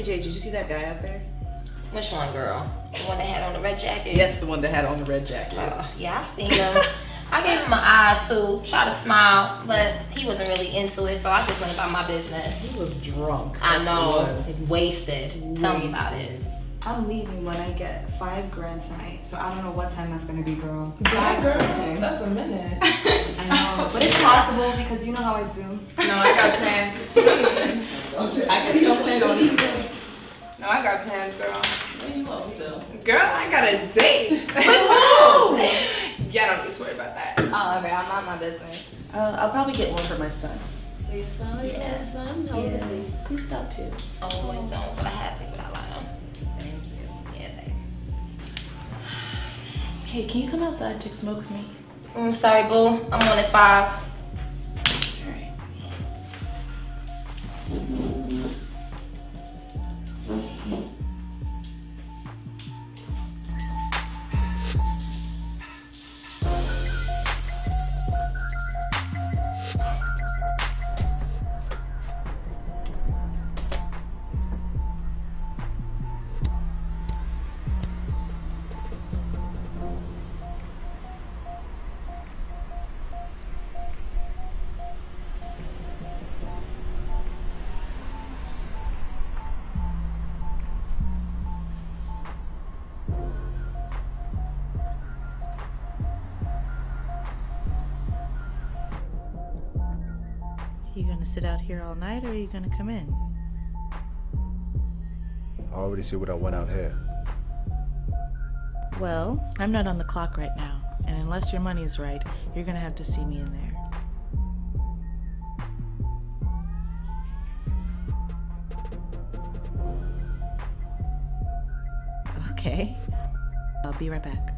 Jay, did you see that guy out there? Which one, girl? The one that had on the red jacket? Yes, the one that had on the red jacket. Yeah, I seen him. I gave him my eye too, tried to smile, but he wasn't really into it, so I just went about my business. He was drunk. I know, wasted. Tell me about it. I'm leaving when I get $5 grand tonight, so I don't know what time that's gonna be, girl. $5 grand? That's a minute. I know, but it's possible because you know how I do. No, I got plans. I guess you don't plan on eating. No, I got plans, girl. Where you up to? Girl, I got a date. Who? Yeah, don't be worried about that. Oh, okay, I'm not my business. I'll probably get one for my son. For your son? Yeah. Son? How old is he? He's about 2. Always don't, but I have to get out loud. Thank you. Yeah, thanks. Hey, can you come outside to smoke with me? Sorry, boo. I'm on at 5. Alright. You gonna sit out here all night, or are you gonna come in? I already see what I want out here. Well, I'm not on the clock right now, and unless your money is right, you're gonna have to see me in there. Okay. I'll be right back.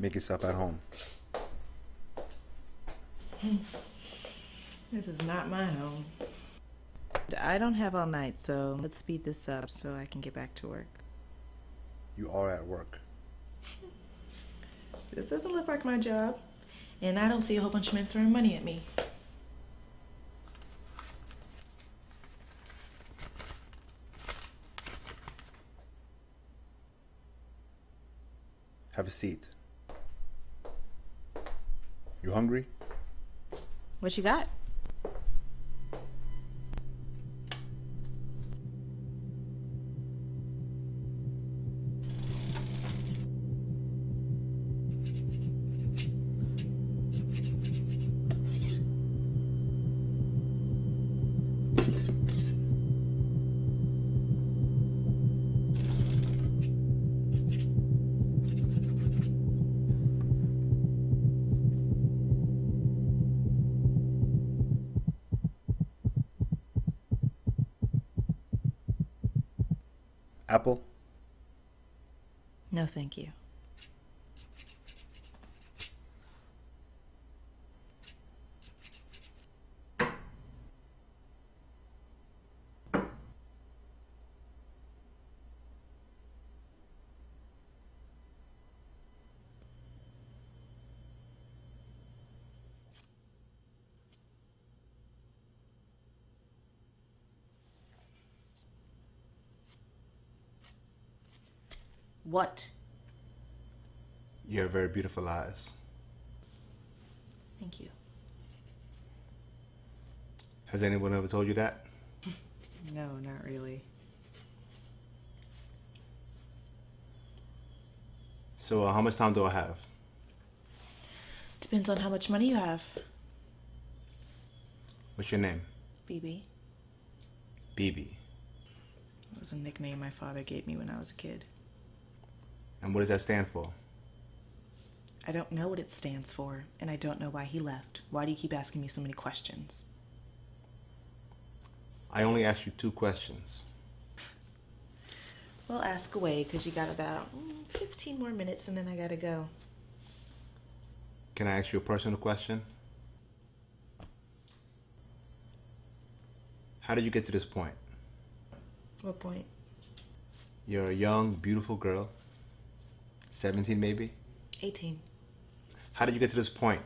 Make yourself at home. This is not my home. I don't have all night, so let's speed this up so I can get back to work. You are at work. This doesn't look like my job, and I don't see a whole bunch of men throwing money at me. Have a seat. You hungry? What you got? Apple? No, thank you. What? You have very beautiful eyes. Thank you. Has anyone ever told you that? No, not really. So how much time do I have? Depends on how much money you have. What's your name? BB. BB. It was a nickname my father gave me when I was a kid. And what does that stand for? I don't know what it stands for, and I don't know why he left. Why do you keep asking me so many questions? I only asked you 2 questions. Well, ask away, because you got about 15 more minutes, and then I gotta go. Can I ask you a personal question? How did you get to this point? What point? You're a young, beautiful girl. 17 maybe? 18. How did you get to this point,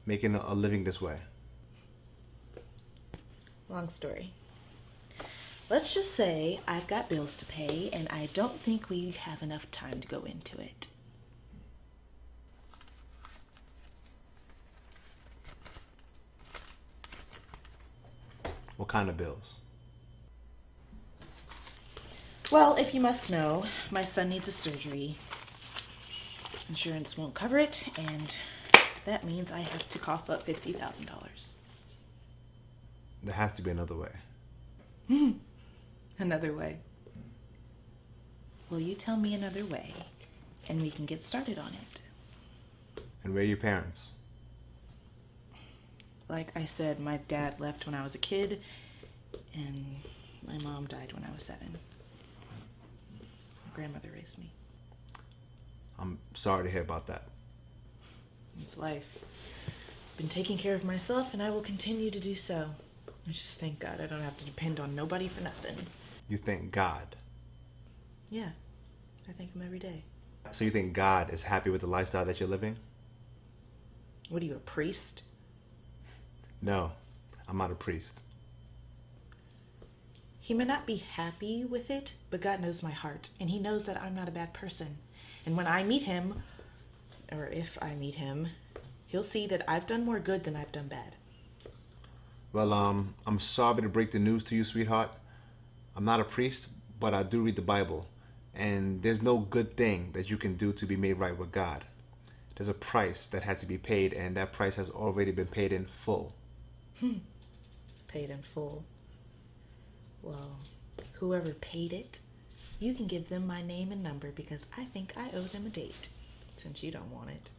making a living this way? Long story. Let's just say I've got bills to pay, and I don't think we have enough time to go into it. What kind of bills? Well, if you must know, my son needs a surgery. Insurance won't cover it, and that means I have to cough up $50,000. There has to be another way. Another way. Will you tell me another way, and we can get started on it? And where are your parents? Like I said, my dad left when I was a kid, and my mom died when I was 7. My grandmother raised me. I'm sorry to hear about that. It's life. Been taking care of myself, and I will continue to do so. I just thank God I don't have to depend on nobody for nothing. You thank God. Yeah, I thank him every day. So you think God is happy with the lifestyle that you're living? What are you, a priest? No, I'm not a priest. He may not be happy with it, but God knows my heart, and he knows that I'm not a bad person. And when I meet him, or if I meet him, he'll see that I've done more good than I've done bad. Well, I'm sorry to break the news to you, sweetheart. I'm not a priest, but I do read the Bible. And there's no good thing that you can do to be made right with God. There's a price that had to be paid, and that price has already been paid in full. Paid in full. Well, whoever paid it, you can give them my name and number because I think I owe them a date, since you don't want it.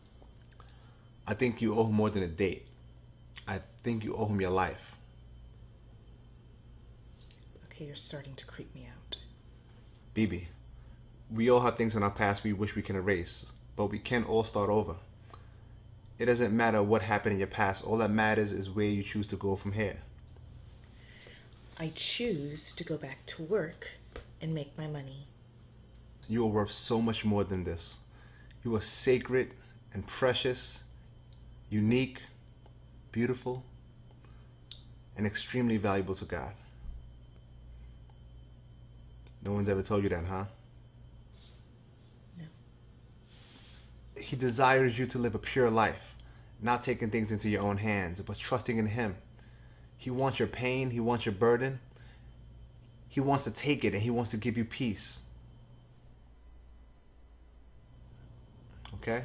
I think you owe him more than a date. I think you owe him your life. Okay, you're starting to creep me out. Bibi, we all have things in our past we wish we can erase, but we can all start over. It doesn't matter what happened in your past. All that matters is where you choose to go from here. I choose to go back to work and make my money. You are worth so much more than this. You are sacred and precious, unique, beautiful, and extremely valuable to God. No one's ever told you that, huh? No. He desires you to live a pure life, not taking things into your own hands, but trusting in Him. He wants your pain, He wants your burden. He wants to take it, and He wants to give you peace. Okay?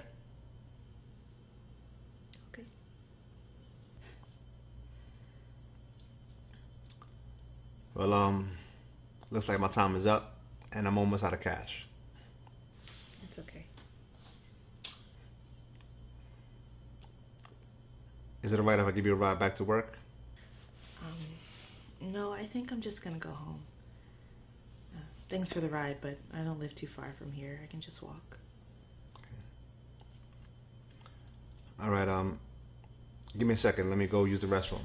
Okay. Well, looks like my time is up, and I'm almost out of cash. It's okay. Is it alright if I give you a ride back to work? No, I think I'm just gonna go home. Thanks for the ride, but I don't live too far from here. I can just walk. Alright, give me a second. Let me go use the restroom.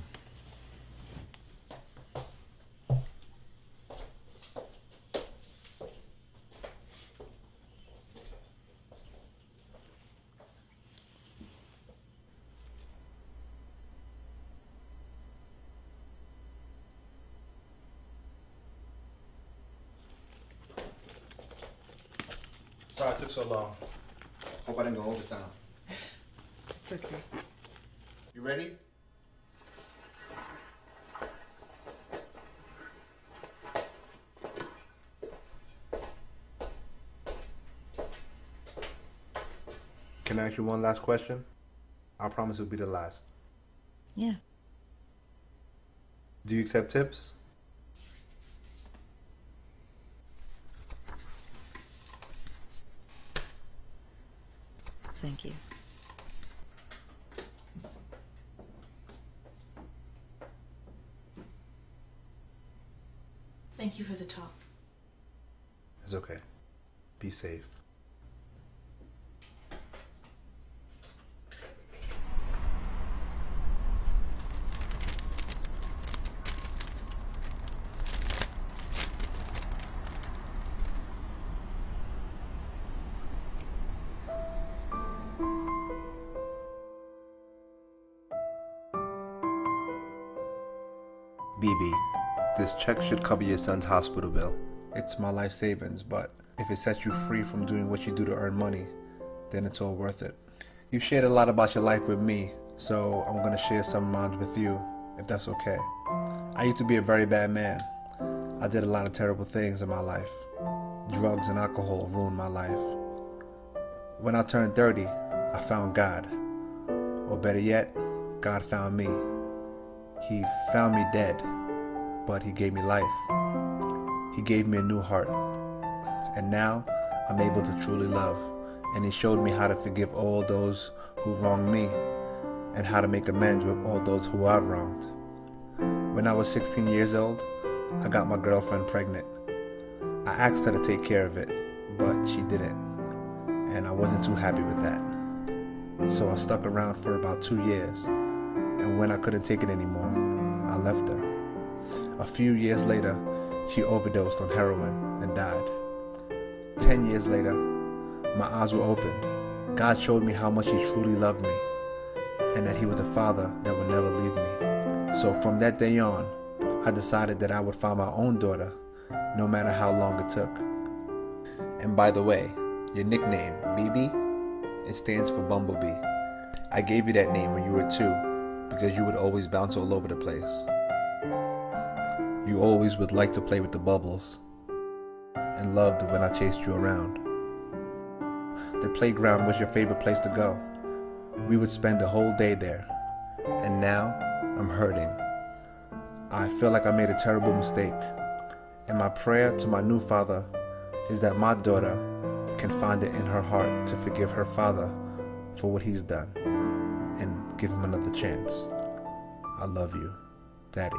Sorry it took so long. Hope I didn't go overtime. It's okay. You ready? Can I ask you one last question? I promise it'll be the last. Yeah. Do you accept tips? Thank you. Thank you for the talk. It's okay. Be safe. BB. This check should cover your son's hospital bill. It's my life savings, but if it sets you free from doing what you do to earn money, then it's all worth it. You've shared a lot about your life with me, so I'm going to share some of mine with you, if that's okay. I used to be a very bad man. I did a lot of terrible things in my life. Drugs and alcohol ruined my life. When I turned 30, I found God. Or better yet, God found me. He found me dead, but He gave me life. He gave me a new heart. And now, I'm able to truly love. And He showed me how to forgive all those who wronged me, and how to make amends with all those who I've wronged. When I was 16 years old, I got my girlfriend pregnant. I asked her to take care of it, but she didn't, and I wasn't too happy with that. So I stuck around for about 2 years, and when I couldn't take it anymore, I left her. A few years later, she overdosed on heroin and died. 10 years later, my eyes were opened. God showed me how much He truly loved me, and that He was a father that would never leave me. So from that day on, I decided that I would find my own daughter, no matter how long it took. And by the way, your nickname, BB, it stands for Bumblebee. I gave you that name when you were 2, because you would always bounce all over the place. You always would like to play with the bubbles, and loved when I chased you around. The playground was your favorite place to go. We would spend the whole day there, and now I'm hurting. I feel like I made a terrible mistake, and my prayer to my new father is that my daughter can find it in her heart to forgive her father for what he's done, and give him another chance. I love you, Daddy.